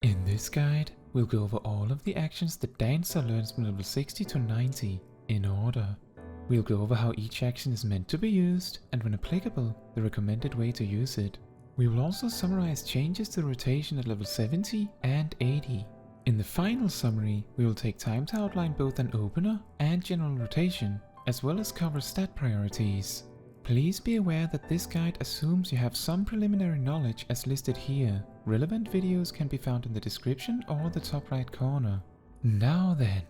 In this guide, we'll go over all of the actions the dancer learns from level 60 to 90 in order. We'll go over how each action is meant to be used and when applicable, the recommended way to use it. We will also summarize changes to rotation at level 70 and 80. In the final summary, we will take time to outline both an opener and general rotation, as well as cover stat priorities. Please be aware that this guide assumes you have some preliminary knowledge as listed here. Relevant videos can be found in the description or the top right corner. Now then,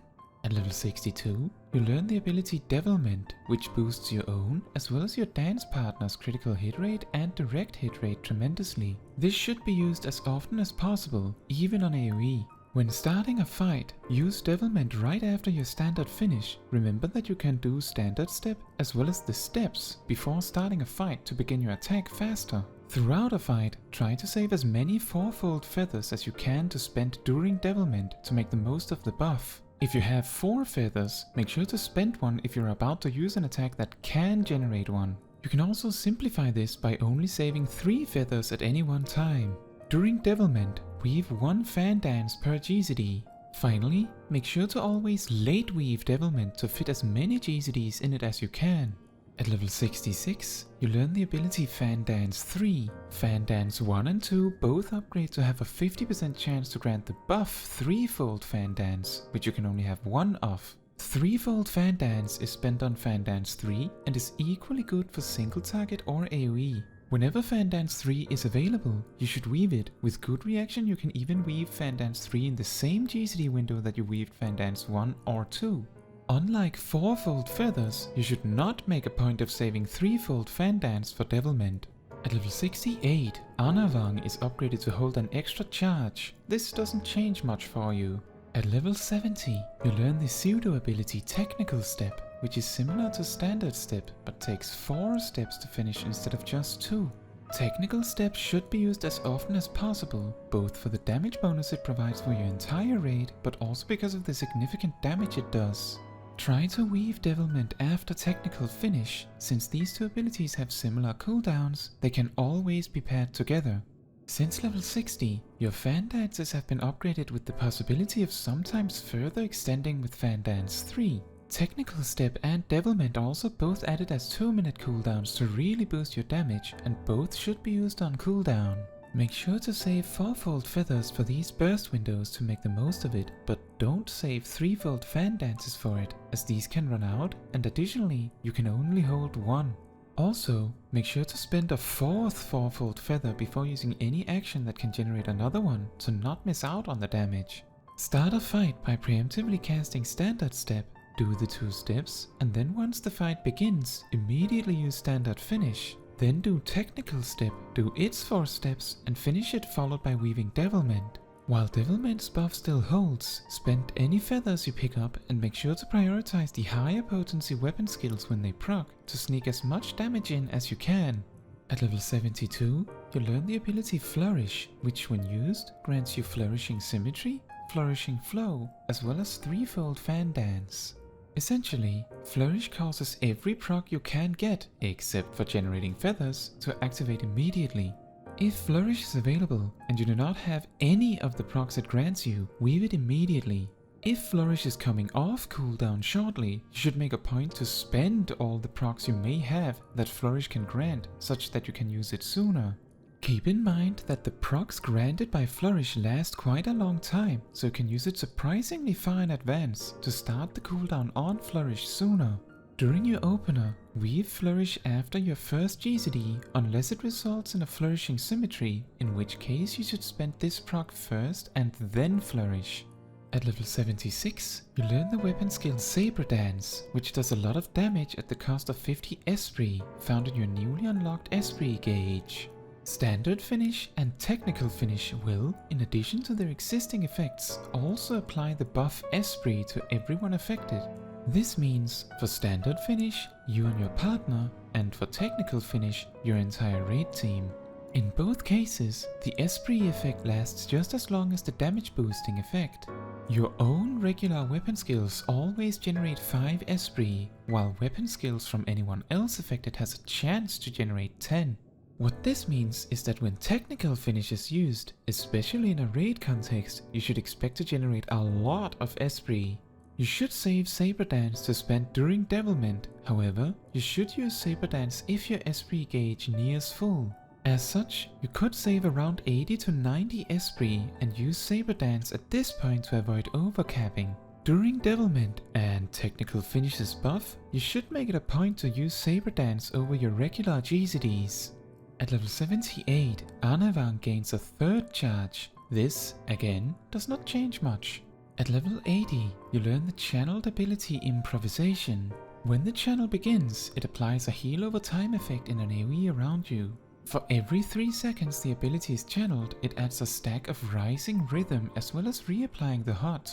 at level 62, you learn the ability Devilment, which boosts your own as well as your dance partner's critical hit rate and direct hit rate tremendously. This should be used as often as possible, even on AoE. When starting a fight, use Devilment right after your standard finish. Remember that you can do standard step as well as the steps before starting a fight to begin your attack faster. Throughout a fight, try to save as many 4-fold feathers as you can to spend during Devilment to make the most of the buff. If you have 4 feathers, make sure to spend one if you're about to use an attack that can generate one. You can also simplify this by only saving 3 feathers at any one time. During Devilment, weave 1 fan dance per GCD. Finally, make sure to always late weave Devilment to fit as many GCDs in it as you can. At level 66, you learn the ability Fan Dance 3. Fan Dance 1 and 2 both upgrade to have a 50% chance to grant the buff 3-fold Fan Dance, which you can only have 1 of. 3-fold Fan Dance is spent on Fan Dance 3 and is equally good for single target or AoE. Whenever Fan Dance 3 is available, you should weave it. With good reaction you can even weave Fan Dance 3 in the same GCD window that you weaved Fan Dance 1 or 2. Unlike 4-fold feathers, you should not make a point of saving 3-fold Fan Dance for Devilment. At level 68, Anavang is upgraded to hold an extra charge. This doesn't change much for you. At level 70, you learn the pseudo ability Technical Step, which is similar to Standard Step, but takes 4 steps to finish instead of just 2. Technical Step should be used as often as possible, both for the damage bonus it provides for your entire raid, but also because of the significant damage it does. Try to weave Devilment after Technical Finish. Since these two abilities have similar cooldowns, they can always be paired together. Since level 60, your Fan Dances have been upgraded with the possibility of sometimes further extending with Fan Dance 3. Technical Step and Devilment also both added as 2-minute cooldowns to really boost your damage, and both should be used on cooldown. Make sure to save 4-fold feathers for these burst windows to make the most of it, but don't save 3-fold Fan Dances for it, as these can run out, and additionally, you can only hold 1. Also, make sure to spend a 4th 4-fold feather before using any action that can generate another one, to not miss out on the damage. Start a fight by preemptively casting Standard Step, do the 2 steps, and then once the fight begins, immediately use Standard Finish. Then do Technical Step, do its 4 steps, and finish it followed by weaving Devilment. While Devilment's buff still holds, spend any feathers you pick up and make sure to prioritize the higher potency weapon skills when they proc to sneak as much damage in as you can. At level 72, you learn the ability Flourish, which when used grants you Flourishing Symmetry, Flourishing Flow, as well as 3-fold Fan Dance. Essentially, Flourish causes every proc you can get, except for generating feathers, to activate immediately. If Flourish is available and you do not have any of the procs it grants you, weave it immediately. If Flourish is coming off cooldown shortly, you should make a point to spend all the procs you may have that Flourish can grant, such that you can use it sooner. Keep in mind that the procs granted by Flourish last quite a long time, so you can use it surprisingly far in advance to start the cooldown on Flourish sooner. During your opener, weave Flourish after your first GCD unless it results in a Flourishing Symmetry, in which case you should spend this proc first and then Flourish. At level 76, you learn the weapon skill Saber Dance, which does a lot of damage at the cost of 50 Esprit, found in your newly unlocked Esprit gauge. Standard Finish and Technical Finish will, in addition to their existing effects, also apply the buff Esprit to everyone affected. This means, for Standard Finish, you and your partner, and for Technical Finish, your entire raid team. In both cases, the Esprit effect lasts just as long as the damage boosting effect. Your own regular weapon skills always generate 5 Esprit, while weapon skills from anyone else affected has a chance to generate 10. What this means is that when technical finish is used, especially in a raid context, you should expect to generate a lot of esprit. You should save Saber Dance to spend during Devilment, however, you should use Saber Dance if your esprit gauge nears full. As such, you could save around 80 to 90 esprit and use Saber Dance at this point to avoid overcapping. During Devilment and technical finishes buff, you should make it a point to use Saber Dance over your regular GCDs. At level 78, Anavan gains a third charge. This, again, does not change much. At level 80, you learn the channeled ability Improvisation. When the channel begins, it applies a heal over time effect in an AoE around you. For every 3 seconds the ability is channeled, it adds a stack of rising rhythm as well as reapplying the HUD.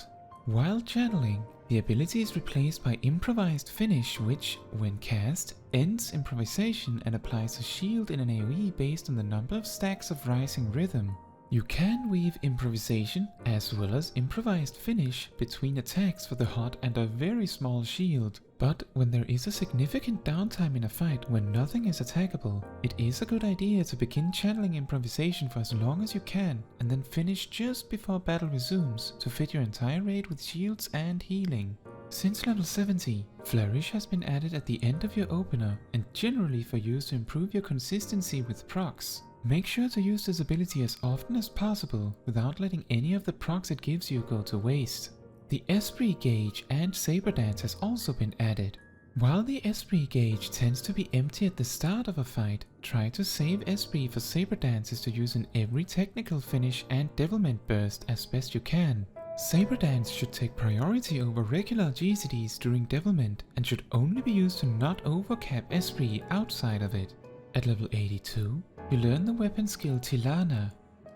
While channeling, the ability is replaced by Improvised Finish, which, when cast, ends Improvisation and applies a shield in an AoE based on the number of stacks of rising rhythm. You can weave Improvisation as well as Improvised Finish between attacks for the HUD and a very small shield, but when there is a significant downtime in a fight when nothing is attackable, it is a good idea to begin channeling Improvisation for as long as you can and then finish just before battle resumes to fit your entire raid with shields and healing. Since level 70, Flourish has been added at the end of your opener and generally for use to improve your consistency with procs. Make sure to use this ability as often as possible without letting any of the procs it gives you go to waste. The Esprit gauge and Saber Dance has also been added. While the Esprit gauge tends to be empty at the start of a fight, try to save Esprit for Saber Dances to use in every technical finish and Devilment burst as best you can. Saber Dance should take priority over regular GCDs during Devilment and should only be used to not overcap Esprit outside of it. At level 82, you learn the weapon skill Tilana.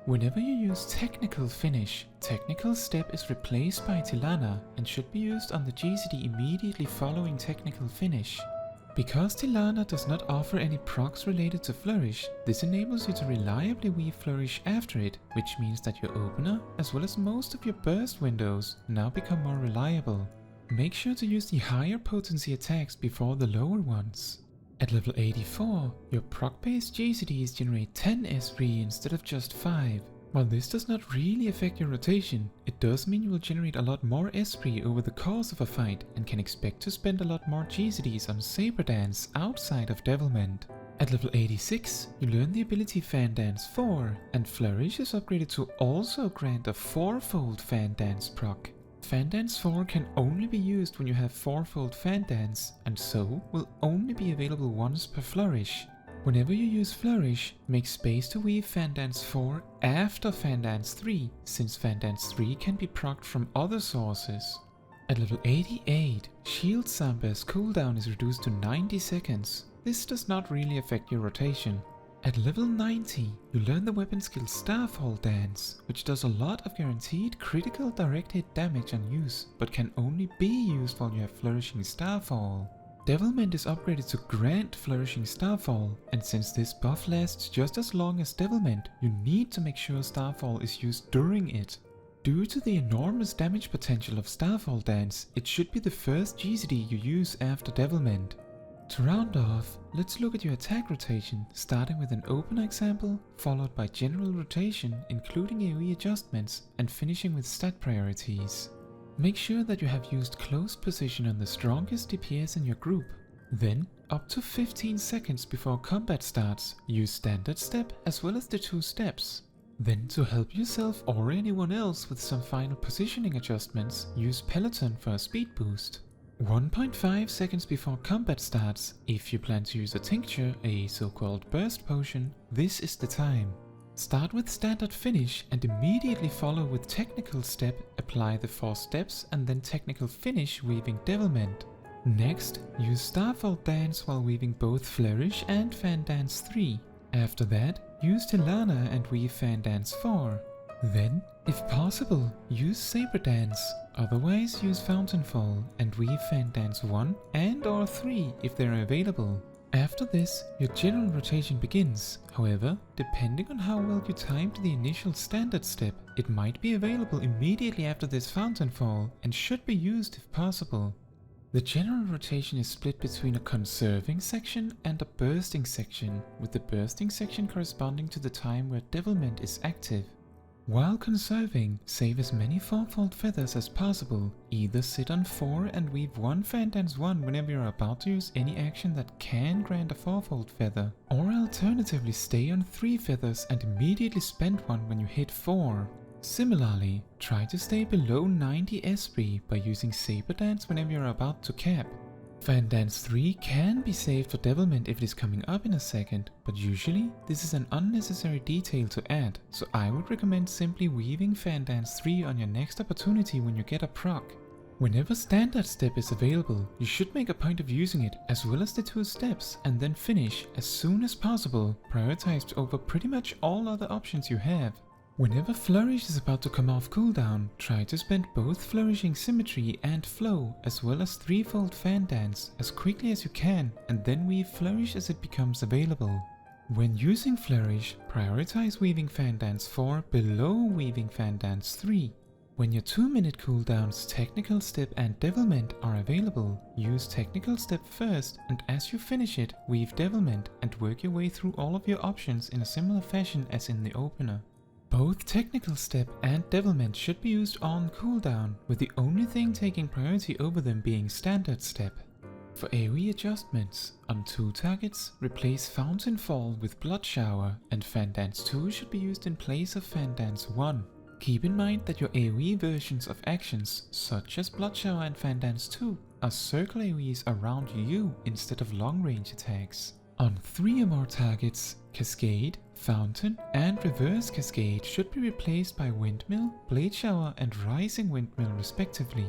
Whenever you use technical finish, technical step is replaced by Tilana and should be used on the GCD immediately following technical finish. Because Tilana does not offer any procs related to Flourish, this enables you to reliably weave Flourish after it, which means that your opener, as well as most of your burst windows, now become more reliable. Make sure to use the higher potency attacks before the lower ones. At level 84, your proc-based GCDs generate 10 Esprit instead of just 5. While this does not really affect your rotation, it does mean you will generate a lot more Esprit over the course of a fight and can expect to spend a lot more GCDs on Saber Dance outside of Devilment. At level 86, you learn the ability Fan Dance 4, and Flourish is upgraded to also grant a 4-fold Fan Dance proc. Fan Dance 4 can only be used when you have 4-fold Fan Dance, and so will only be available once per Flourish. Whenever you use Flourish, make space to weave Fan Dance 4 after Fan Dance 3, since Fan Dance 3 can be procced from other sources. At level 88, Shield Samba's cooldown is reduced to 90 seconds. This does not really affect your rotation. At level 90, you learn the weapon skill Starfall Dance, which does a lot of guaranteed critical direct hit damage on use, but can only be used while you have Flourishing Starfall. Devilment is upgraded to grant Flourishing Starfall, and since this buff lasts just as long as Devilment, you need to make sure Starfall is used during it. Due to the enormous damage potential of Starfall Dance, it should be the first GCD you use after Devilment. To round off, let's look at your attack rotation, starting with an opener example, followed by general rotation including AoE adjustments, and finishing with stat priorities. Make sure that you have used close position on the strongest DPS in your group. Then, up to 15 seconds before combat starts, use standard step as well as the 2 steps. Then to help yourself or anyone else with some final positioning adjustments, use Peloton for a speed boost. 1.5 seconds before combat starts, if you plan to use a tincture, a so-called burst potion, this is the time. Start with standard finish and immediately follow with technical step, apply the 4 steps and then technical finish weaving Devilment. Next, use Starfall Dance while weaving both Flourish and Fan Dance 3. After that, use Tilana and weave Fan Dance 4. Then, if possible, use Saber Dance, otherwise use Fountain Fall and weave Fan Dance 1 and or 3 if they are available. After this, your general rotation begins. However, depending on how well you timed the initial standard step, it might be available immediately after this Fountain Fall and should be used if possible. The general rotation is split between a conserving section and a bursting section, with the bursting section corresponding to the time where Devilment is active. While conserving, save as many 4-fold feathers as possible. Either sit on 4 and weave 1 Fandance 1 whenever you're about to use any action that can grant a 4-fold feather, or alternatively stay on 3 feathers and immediately spend 1 when you hit 4. Similarly, try to stay below 90 Esprit by using Saber Dance whenever you're about to cap. Fandance 3 can be saved for Devilment if it is coming up in a second, but usually this is an unnecessary detail to add, so I would recommend simply weaving Fandance 3 on your next opportunity when you get a proc. Whenever standard step is available, you should make a point of using it as well as the 2 steps and then finish as soon as possible, prioritized over pretty much all other options you have. Whenever Flourish is about to come off cooldown, try to spend both Flourishing Symmetry and Flow as well as 3-fold Fandance as quickly as you can and then weave Flourish as it becomes available. When using Flourish, prioritize weaving Fandance 4 below weaving Fandance 3. When your 2-minute cooldowns Technical Step and Devilment are available, use Technical Step first and as you finish it, weave Devilment and work your way through all of your options in a similar fashion as in the opener. Both Technical Step and Devilment should be used on cooldown, with the only thing taking priority over them being Standard Step. For AoE Adjustments, on 2 targets, replace Fountain Fall with Blood Shower, and Fandance 2 should be used in place of Fandance 1. Keep in mind that your AoE versions of actions, such as Blood Shower and Fandance 2, are circle AoEs around you instead of long range attacks. On 3 or more targets, Cascade, Fountain and Reverse Cascade should be replaced by Windmill, Blade Shower and Rising Windmill respectively.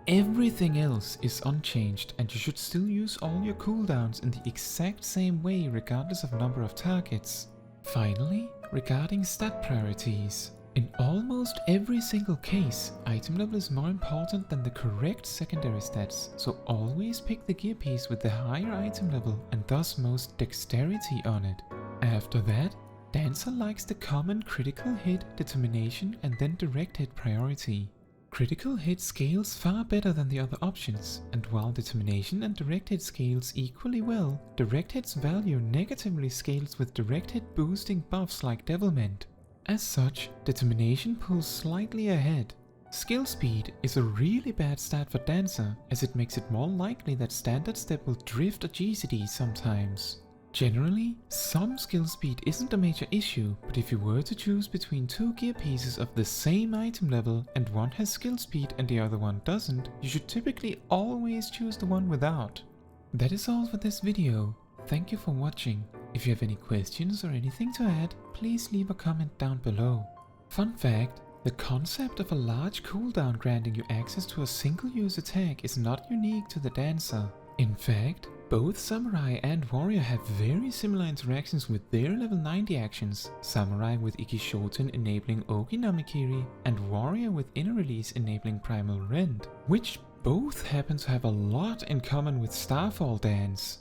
Everything else is unchanged and you should still use all your cooldowns in the exact same way regardless of number of targets. Finally, regarding stat priorities. In almost every single case, item level is more important than the correct secondary stats, so always pick the gear piece with the higher item level and thus most dexterity on it. After that, Dancer likes the common critical hit, determination and then direct hit priority. Critical hit scales far better than the other options, and while determination and direct hit scales equally well, direct hit's value negatively scales with direct hit boosting buffs like Devilment. As such, determination pulls slightly ahead. Skill speed is a really bad stat for Dancer, as it makes it more likely that Standard Step will drift a GCD sometimes. Generally, some skill speed isn't a major issue, but if you were to choose between 2 gear pieces of the same item level and one has skill speed and the other one doesn't, you should typically always choose the one without. That is all for this video. Thank you for watching. If you have any questions or anything to add, please leave a comment down below. Fun fact, the concept of a large cooldown granting you access to a single-use attack is not unique to the Dancer. In fact, both Samurai and Warrior have very similar interactions with their level 90 actions, Samurai with Ikishoten enabling Ogi Namikiri and Warrior with Inner Release enabling Primal Rend, which both happen to have a lot in common with Starfall Dance.